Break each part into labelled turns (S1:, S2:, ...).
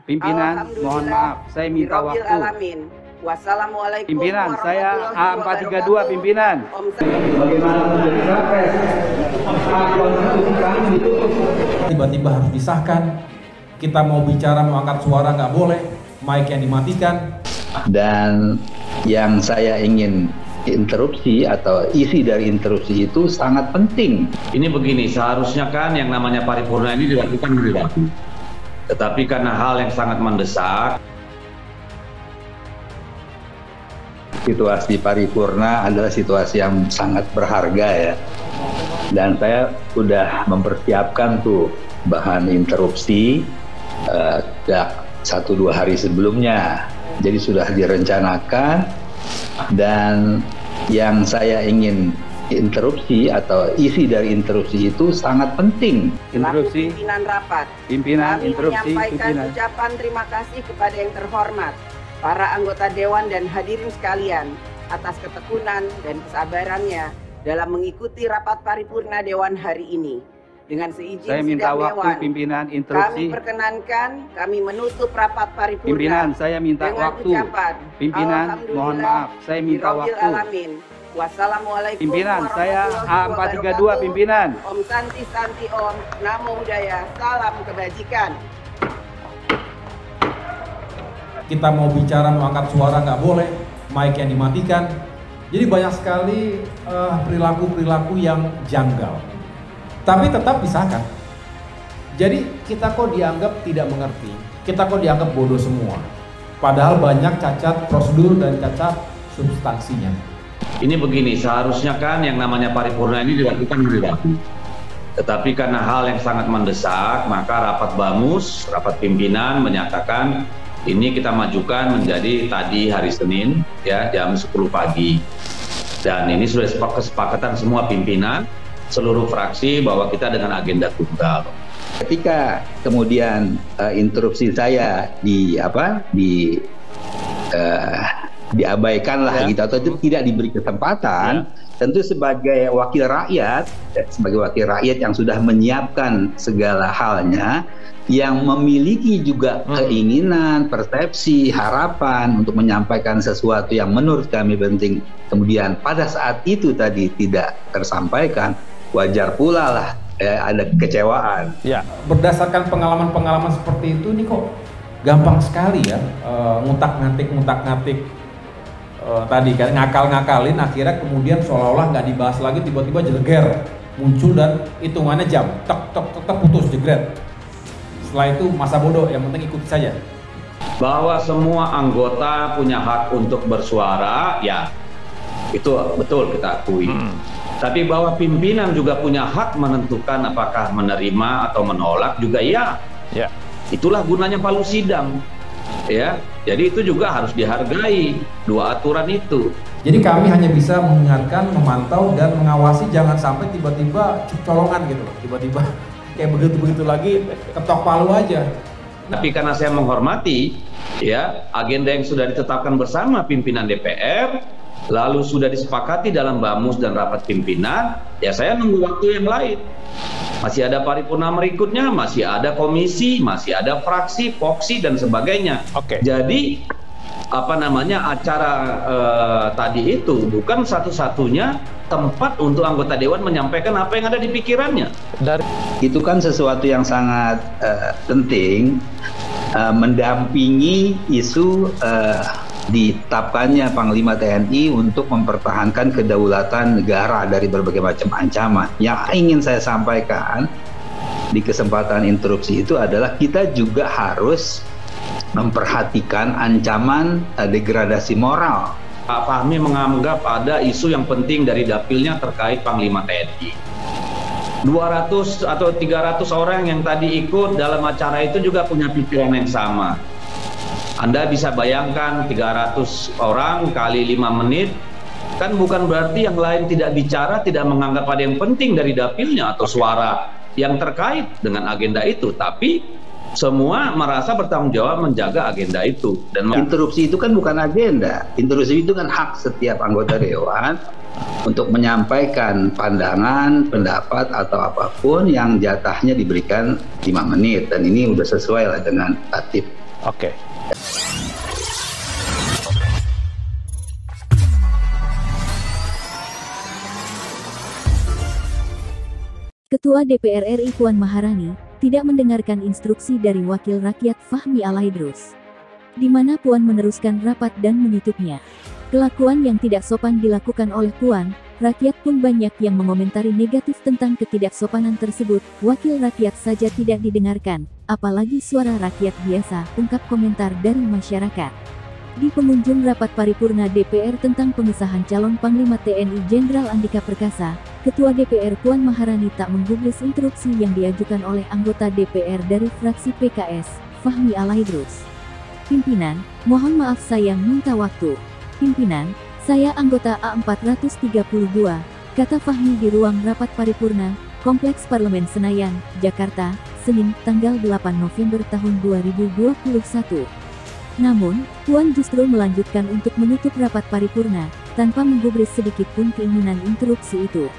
S1: Pimpinan, mohon maaf, saya minta waktu.
S2: Alamin. Wassalamualaikum
S1: Pimpinan, saya A432, pimpinan.
S3: Bagaimana menjadi capres?
S4: Tiba-tiba harus disahkan. Kita mau bicara, mau angkat suara nggak boleh, mic yang dimatikan.
S5: Dan yang saya ingin interupsi atau isi dari interupsi itu sangat penting.
S6: Ini begini, seharusnya kan yang namanya paripurna ini dilakukan lebih waktu. Tetapi karena hal yang sangat mendesak,
S5: situasi paripurna adalah situasi yang sangat berharga ya. Dan saya sudah mempersiapkan tuh bahan interupsi sejak 1-2 hari sebelumnya. Jadi sudah direncanakan, dan yang saya ingin interupsi atau isi dari interupsi itu sangat penting.
S1: Interupsi.
S2: Pimpinan rapat.
S1: Pimpinan,
S2: Kami
S1: interupsi,
S2: menyampaikan
S1: pimpinan.
S2: ucapan terima kasih kepada yang terhormat, para anggota Dewan dan hadirin sekalian, atas ketekunan dan kesabarannya dalam mengikuti rapat paripurna Dewan hari ini. Dengan seizin
S1: Saya minta
S2: sidang
S1: waktu,
S2: Dewan,
S1: pimpinan,
S2: kami
S1: interupsi.
S2: perkenankan kami menutup rapat paripurna.
S1: Pimpinan, saya minta
S2: dengan
S1: waktu.
S2: ucapan,
S1: Pimpinan, mohon maaf, saya minta
S2: Birobbil
S1: waktu.
S2: Alamin. Wassalamualaikum
S1: Pimpinan, saya
S2: warahmatullahi
S1: A432,
S2: wabarakatuh.
S1: pimpinan.
S2: Om Santi Santi Om, Namo Buddhaya, salam kebajikan.
S4: Kita mau bicara, mau angkat suara nggak boleh, mic yang dimatikan. Jadi banyak sekali perilaku-perilaku yang janggal. Tapi tetap disahkan. Jadi kita kok dianggap tidak mengerti, kita kok dianggap bodoh semua. Padahal banyak cacat prosedur dan cacat substansinya.
S6: ini begini, seharusnya kan yang namanya paripurna ini dilakukan lebih waktu. Tetapi karena hal yang sangat mendesak, maka rapat Bamus, rapat pimpinan menyatakan ini kita majukan menjadi tadi hari Senin ya jam 10 pagi. Dan ini sudah kesepakatan semua pimpinan, seluruh fraksi bahwa kita dengan agenda tunggal.
S5: Ketika kemudian interupsi saya diabaikan lah gitu, atau tidak diberi kesempatan, tentu sebagai wakil rakyat yang sudah menyiapkan segala halnya, yang memiliki juga keinginan, persepsi, harapan untuk menyampaikan sesuatu yang menurut kami penting, kemudian pada saat itu tadi tidak tersampaikan, wajar pula lah ada kekecewaan.
S4: Ya, berdasarkan pengalaman-pengalaman seperti itu, ini kok gampang sekali ya ngutak-ngatik tadi kan, ngakal-ngakalin, akhirnya kemudian seolah-olah nggak dibahas lagi, tiba-tiba jeleger muncul dan hitungannya jam, tek putus jegret. Setelah itu masa bodoh, yang penting ikuti saja.
S6: Bahwa semua anggota punya hak untuk bersuara, ya itu betul kita akui. Tapi bahwa pimpinan juga punya hak menentukan apakah menerima atau menolak juga ya. Itulah gunanya palu sidang. Ya, jadi itu juga harus dihargai dua aturan itu.
S4: Jadi kami hanya bisa mengingatkan, memantau dan mengawasi, jangan sampai tiba-tiba colongan gitu, tiba-tiba kayak begitu lagi ketok palu aja.
S6: Tapi karena saya menghormati ya agenda yang sudah ditetapkan bersama pimpinan DPR, lalu sudah disepakati dalam Bamus dan rapat pimpinan, ya saya nunggu waktu yang lain. Masih ada paripurna berikutnya, masih ada komisi, masih ada fraksi, voksi dan sebagainya. Jadi acara tadi itu bukan satu-satunya tempat untuk anggota dewan menyampaikan apa yang ada di pikirannya.
S5: Itu kan sesuatu yang sangat penting, mendampingi isu ditetapkannya Panglima TNI untuk mempertahankan kedaulatan negara dari berbagai macam ancaman. Yang ingin saya sampaikan di kesempatan interupsi itu adalah kita juga harus memperhatikan ancaman degradasi moral.
S6: Pak Fahmi menganggap ada isu yang penting dari dapilnya terkait Panglima TNI. 200 atau 300 orang yang tadi ikut dalam acara itu juga punya pikiran yang sama. Anda bisa bayangkan 300 orang kali 5 menit, kan bukan berarti yang lain tidak bicara, tidak menganggap ada yang penting dari dapilnya atau suara yang terkait dengan agenda itu, tapi semua merasa bertanggung jawab menjaga agenda itu. Dan
S5: interupsi itu kan bukan agenda, interupsi itu kan hak setiap anggota dewan untuk menyampaikan pandangan, pendapat atau apapun yang jatahnya diberikan 5 menit, dan ini udah sesuai lah dengan tatib.
S7: Oke.
S8: Ketua DPR RI Puan Maharani tidak mendengarkan instruksi dari Wakil Rakyat Fahmi Alaidrus, di mana Puan meneruskan rapat dan menutupnya. Kelakuan yang tidak sopan dilakukan oleh Puan, rakyat pun banyak yang mengomentari negatif tentang ketidaksopanan tersebut. Wakil rakyat saja tidak didengarkan, apalagi suara rakyat biasa, ungkap komentar dari masyarakat. Di pengunjung rapat paripurna DPR tentang pengesahan calon Panglima TNI Jenderal Andika Perkasa, Ketua DPR Puan Maharani tak menggubris instruksi yang diajukan oleh anggota DPR dari fraksi PKS, Fahmi Alaidrus. Pimpinan, mohon maaf saya minta waktu. Pimpinan, saya anggota A432, kata Fahmi di ruang rapat paripurna, Kompleks Parlemen Senayan, Jakarta, Senin, tanggal 8 November tahun 2021. Namun, Puan justru melanjutkan untuk menutup rapat paripurna, tanpa menggubris sedikit pun keinginan interupsi itu.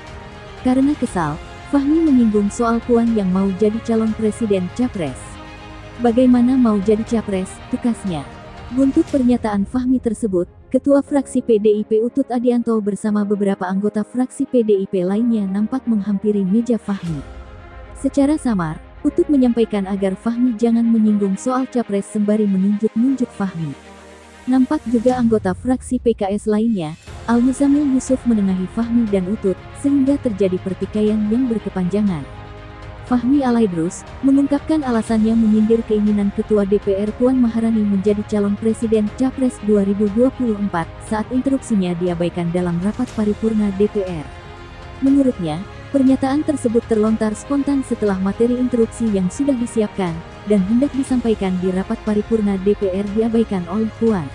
S8: Karena kesal, Fahmi menyinggung soal Puan yang mau jadi calon presiden capres. Bagaimana mau jadi capres, tukasnya. Buntut pernyataan Fahmi tersebut, Ketua Fraksi PDIP Utut Adianto bersama beberapa anggota fraksi PDIP lainnya nampak menghampiri meja Fahmi. Secara samar, Utut menyampaikan agar Fahmi jangan menyinggung soal capres sembari menunjuk-nunjuk Fahmi. Nampak juga anggota fraksi PKS lainnya, Al-Muzamil Yusuf menengahi Fahmi dan Utut, sehingga terjadi pertikaian yang berkepanjangan. Fahmi Alaidrus mengungkapkan alasannya menyindir keinginan Ketua DPR Puan Maharani menjadi calon presiden capres 2024 saat interupsinya diabaikan dalam rapat paripurna DPR. Menurutnya, pernyataan tersebut terlontar spontan setelah materi interupsi yang sudah disiapkan dan hendak disampaikan di rapat paripurna DPR diabaikan oleh Puan.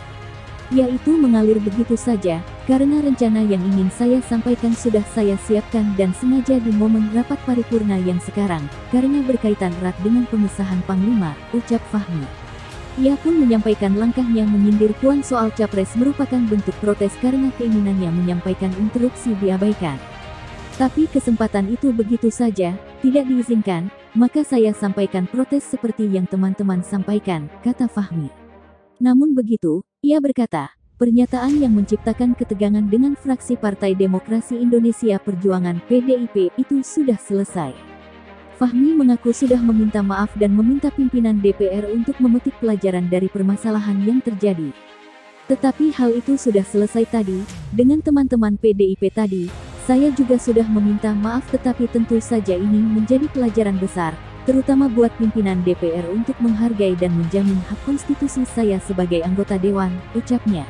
S8: Yaitu mengalir begitu saja, karena rencana yang ingin saya sampaikan sudah saya siapkan dan sengaja di momen rapat paripurna yang sekarang, karena berkaitan erat dengan pengesahan Panglima, ucap Fahmi. Ia pun menyampaikan langkahnya menyindir Puan soal capres merupakan bentuk protes karena keinginannya menyampaikan interupsi diabaikan. Tapi kesempatan itu begitu saja, tidak diizinkan, maka saya sampaikan protes seperti yang teman-teman sampaikan, kata Fahmi. Namun begitu, ia berkata, pernyataan yang menciptakan ketegangan dengan fraksi Partai Demokrasi Indonesia Perjuangan PDIP itu sudah selesai. Fahmi mengaku sudah meminta maaf dan meminta pimpinan DPR untuk memetik pelajaran dari permasalahan yang terjadi. Tetapi hal itu sudah selesai tadi, dengan teman-teman PDIP tadi, saya juga sudah meminta maaf, tetapi tentu saja ini menjadi pelajaran besar, terutama buat pimpinan DPR untuk menghargai dan menjamin hak konstitusi saya sebagai anggota Dewan, ucapnya.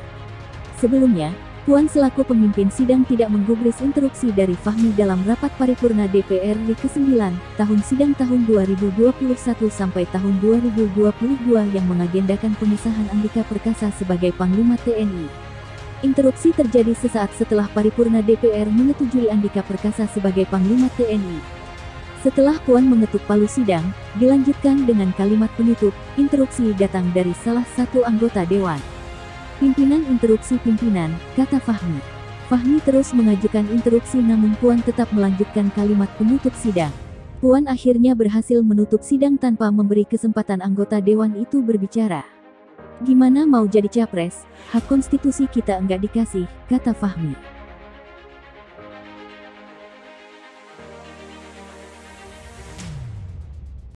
S8: Sebelumnya, Puan selaku pemimpin sidang tidak menggubris interupsi dari Fahmi dalam rapat paripurna DPR RI ke-9, tahun sidang tahun 2021 sampai tahun 2022 yang mengagendakan pengesahan Andika Perkasa sebagai Panglima TNI. Interupsi terjadi sesaat setelah paripurna DPR menyetujui Andika Perkasa sebagai Panglima TNI. Setelah Puan mengetuk palu sidang, dilanjutkan dengan kalimat penutup, interupsi datang dari salah satu anggota Dewan. Pimpinan interupsi pimpinan, kata Fahmi. Fahmi terus mengajukan interupsi namun Puan tetap melanjutkan kalimat penutup sidang. Puan akhirnya berhasil menutup sidang tanpa memberi kesempatan anggota Dewan itu berbicara. Gimana mau jadi capres, hak konstitusi kita enggak dikasih, kata Fahmi.